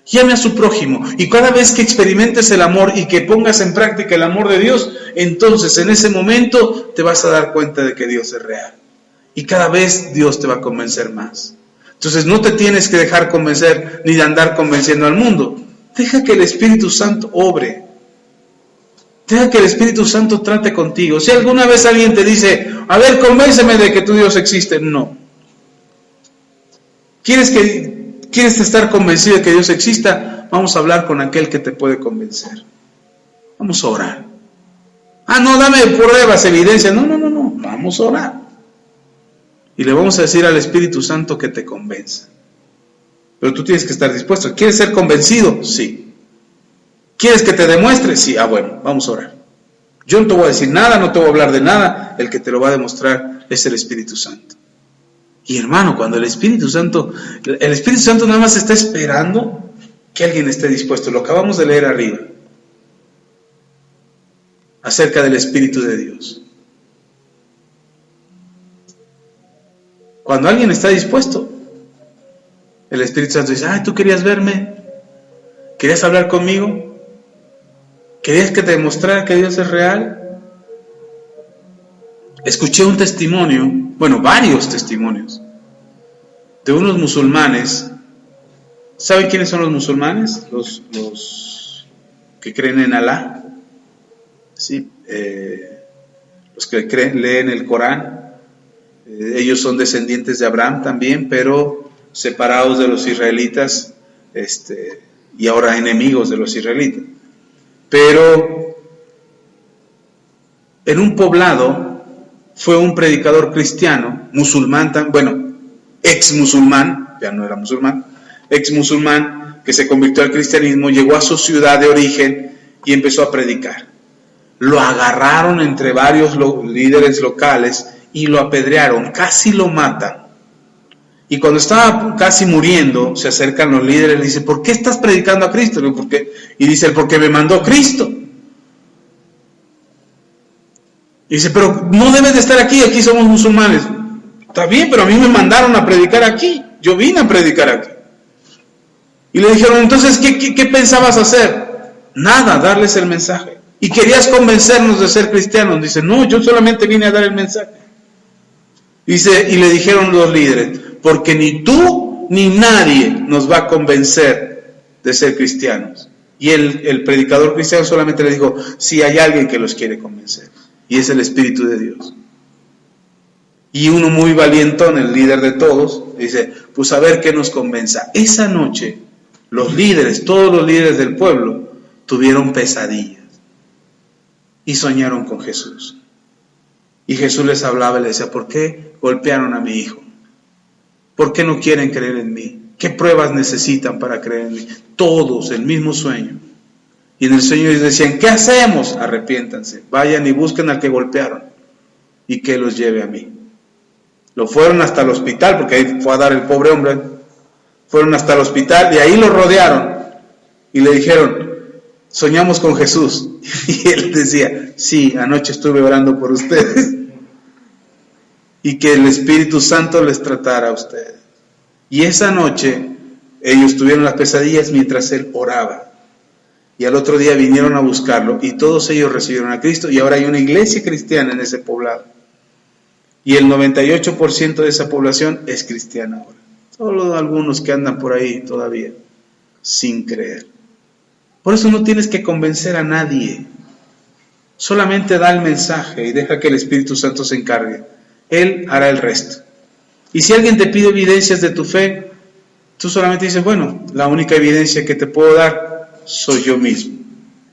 Y ame a su prójimo. Y cada vez que experimentes el amor y que pongas en práctica el amor de Dios, entonces en ese momento te vas a dar cuenta de que Dios es real. Y cada vez Dios te va a convencer más. Entonces no te tienes que dejar convencer ni de andar convenciendo al mundo. Deja que el Espíritu Santo obre. Deja que el Espíritu Santo trate contigo. Si alguna vez alguien te dice, a ver, convénceme de que tu Dios existe, no. ¿Quieres estar convencido de que Dios exista? Vamos a hablar con aquel que te puede convencer. Vamos a orar. No, dame pruebas, evidencias. No. Vamos a orar. Y le vamos a decir al Espíritu Santo que te convenza. Pero tú tienes que estar dispuesto. ¿Quieres ser convencido? Sí. ¿Quieres que te demuestre? Sí. Bueno, vamos a orar. Yo no te voy a decir nada, no te voy a hablar de nada. El que te lo va a demostrar es el Espíritu Santo. Y hermano, cuando el Espíritu Santo nada más está esperando que alguien esté dispuesto. Lo acabamos de leer arriba. Acerca del Espíritu de Dios. Cuando alguien está dispuesto, el Espíritu Santo dice, tú querías verme. ¿Querías hablar conmigo? ¿Querías que te demostrara que Dios es real? Escuché un testimonio, bueno, varios testimonios, de unos musulmanes. ¿Saben quiénes son los musulmanes? Los que creen en Alá. Sí, los que leen el Corán. Ellos son descendientes de Abraham también, pero separados de los israelitas, y ahora enemigos de los israelitas. Pero en un poblado fue un predicador cristiano, musulmán, ex musulmán, ya no era musulmán, ex musulmán, que se convirtió al cristianismo, llegó a su ciudad de origen y empezó a predicar. Lo agarraron entre varios líderes locales y lo apedrearon, casi lo matan. Y cuando estaba casi muriendo, se acercan los líderes y le dicen: ¿por qué estás predicando a Cristo? ¿Por qué? Y dice: porque me mandó Cristo. Y dice: pero no debes de estar aquí somos musulmanes. Está bien, pero a mí me mandaron a predicar aquí, yo vine a predicar aquí. Y le dijeron: entonces, ¿qué pensabas hacer? Nada, darles el mensaje. ¿Y querías convencernos de ser cristianos? Dice: no, yo solamente vine a dar el mensaje. Dice, y le dijeron los líderes: porque ni tú ni nadie nos va a convencer de ser cristianos. Y el predicador cristiano solamente le dijo: sí, hay alguien que los quiere convencer, y es el Espíritu de Dios. Y uno muy valientón, el líder de todos, dice: pues a ver qué nos convenza. Esa noche los líderes, todos los líderes del pueblo, tuvieron pesadillas y soñaron con Jesús. Y Jesús les hablaba y les decía: ¿por qué golpearon a mi hijo? ¿Por qué no quieren creer en mí? ¿Qué pruebas necesitan para creer en mí? Todos el mismo sueño. Y en el sueño les decían: ¿qué hacemos? Arrepiéntanse, vayan y busquen al que golpearon y que los lleve a mí. Lo fueron hasta el hospital, porque ahí fue a dar el pobre hombre. Fueron hasta el hospital y ahí lo rodearon y le dijeron: soñamos con Jesús. Y él decía: sí, anoche estuve orando por ustedes y que el Espíritu Santo les tratara a ustedes. Y esa noche ellos tuvieron las pesadillas mientras él oraba. Y al otro día vinieron a buscarlo y todos ellos recibieron a Cristo, y ahora hay una iglesia cristiana en ese poblado. Y el 98% de esa población es cristiana ahora. Solo algunos que andan por ahí todavía sin creer. Por eso no tienes que convencer a nadie. Solamente da el mensaje y deja que el Espíritu Santo se encargue. Él hará el resto. Y si alguien te pide evidencias de tu fe, tú solamente dices: bueno, la única evidencia que te puedo dar soy yo mismo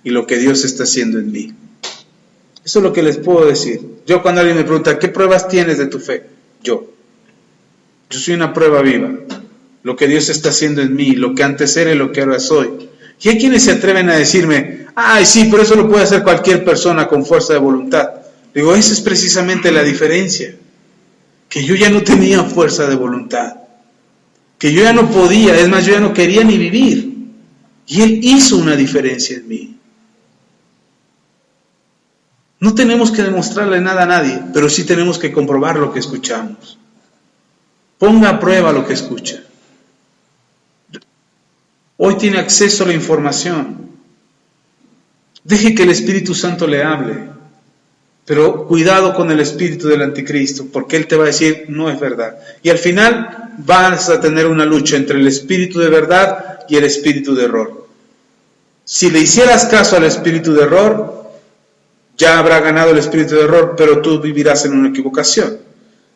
y lo que Dios está haciendo en mí. Eso es lo que les puedo decir. Yo, cuando alguien me pregunta: ¿qué pruebas tienes de tu fe? Yo soy una prueba viva. Lo que Dios está haciendo en mí, lo que antes era y lo que ahora soy. Y hay quienes se atreven a decirme: ay, sí, pero eso lo puede hacer cualquier persona con fuerza de voluntad. Digo, esa es precisamente la diferencia. Que yo ya no tenía fuerza de voluntad. Que yo ya no podía, es más, yo ya no quería ni vivir. Y Él hizo una diferencia en mí. No tenemos que demostrarle nada a nadie, pero sí tenemos que comprobar lo que escuchamos. Ponga a prueba lo que escucha. Hoy tiene acceso a la información. Deje que el Espíritu Santo le hable. Pero cuidado con el espíritu del anticristo, porque él te va a decir: no es verdad. Y al final vas a tener una lucha entre el espíritu de verdad y el espíritu de error. Si le hicieras caso al espíritu de error, ya habrá ganado el espíritu de error, pero tú vivirás en una equivocación.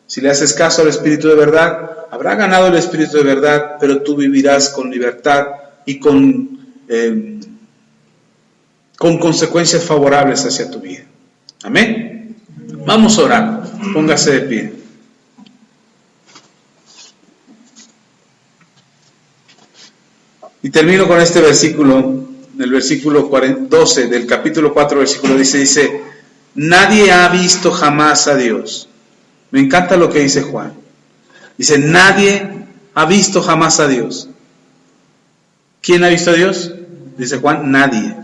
Si le haces caso al espíritu de verdad, habrá ganado el espíritu de verdad, pero tú vivirás con libertad y con consecuencias favorables hacia tu vida. Amén. Vamos a orar. Póngase de pie. Y termino con este versículo, el versículo 12 del capítulo 4, versículo 10, dice: nadie ha visto jamás a Dios. Me encanta lo que dice Juan. Dice: nadie ha visto jamás a Dios. ¿Quién ha visto a Dios? Dice Juan: nadie.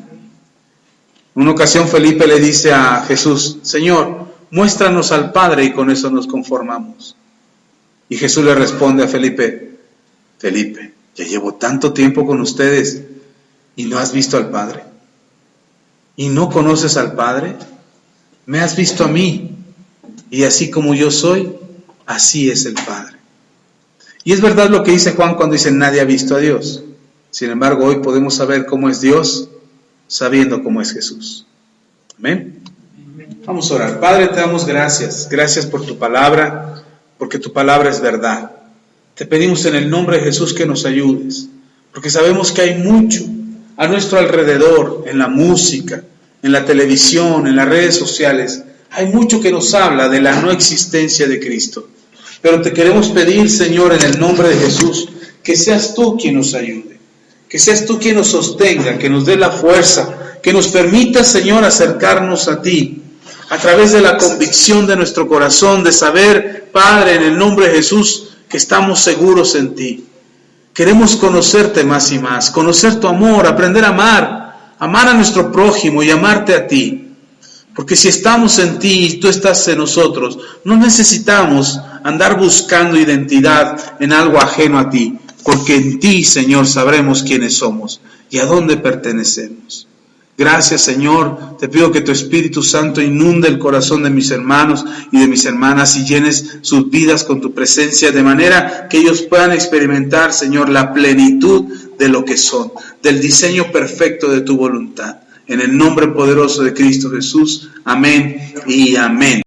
En una ocasión Felipe le dice a Jesús: Señor, muéstranos al Padre y con eso nos conformamos. Y Jesús le responde a Felipe: Felipe, ya llevo tanto tiempo con ustedes ¿Y no has visto al Padre? ¿Y no conoces al Padre? Me has visto a mí, y así como yo soy, así es el Padre. Y es verdad lo que dice Juan cuando dice nadie ha visto a Dios. Sin embargo, hoy podemos saber cómo es Dios, sabiendo cómo es Jesús. Amén. Vamos a orar. Padre, te damos gracias. Gracias por tu palabra, porque tu palabra es verdad. Te pedimos en el nombre de Jesús que nos ayudes, porque sabemos que hay mucho a nuestro alrededor, en la música, en la televisión, en las redes sociales. Hay mucho que nos habla de la no existencia de Cristo. Pero te queremos pedir, Señor, en el nombre de Jesús, que seas tú quien nos ayude, que seas tú quien nos sostenga, que nos dé la fuerza, que nos permita, Señor, acercarnos a ti, a través de la convicción de nuestro corazón, de saber, Padre, en el nombre de Jesús, que estamos seguros en ti. Queremos conocerte más y más, conocer tu amor, aprender a amar a nuestro prójimo y amarte a ti. Porque si estamos en ti y tú estás en nosotros, no necesitamos andar buscando identidad en algo ajeno a ti, porque en ti, Señor, sabremos quiénes somos y a dónde pertenecemos. Gracias, Señor. Te pido que tu Espíritu Santo inunde el corazón de mis hermanos y de mis hermanas y llenes sus vidas con tu presencia, de manera que ellos puedan experimentar, Señor, la plenitud de lo que son, del diseño perfecto de tu voluntad. En el nombre poderoso de Cristo Jesús. Amén y amén.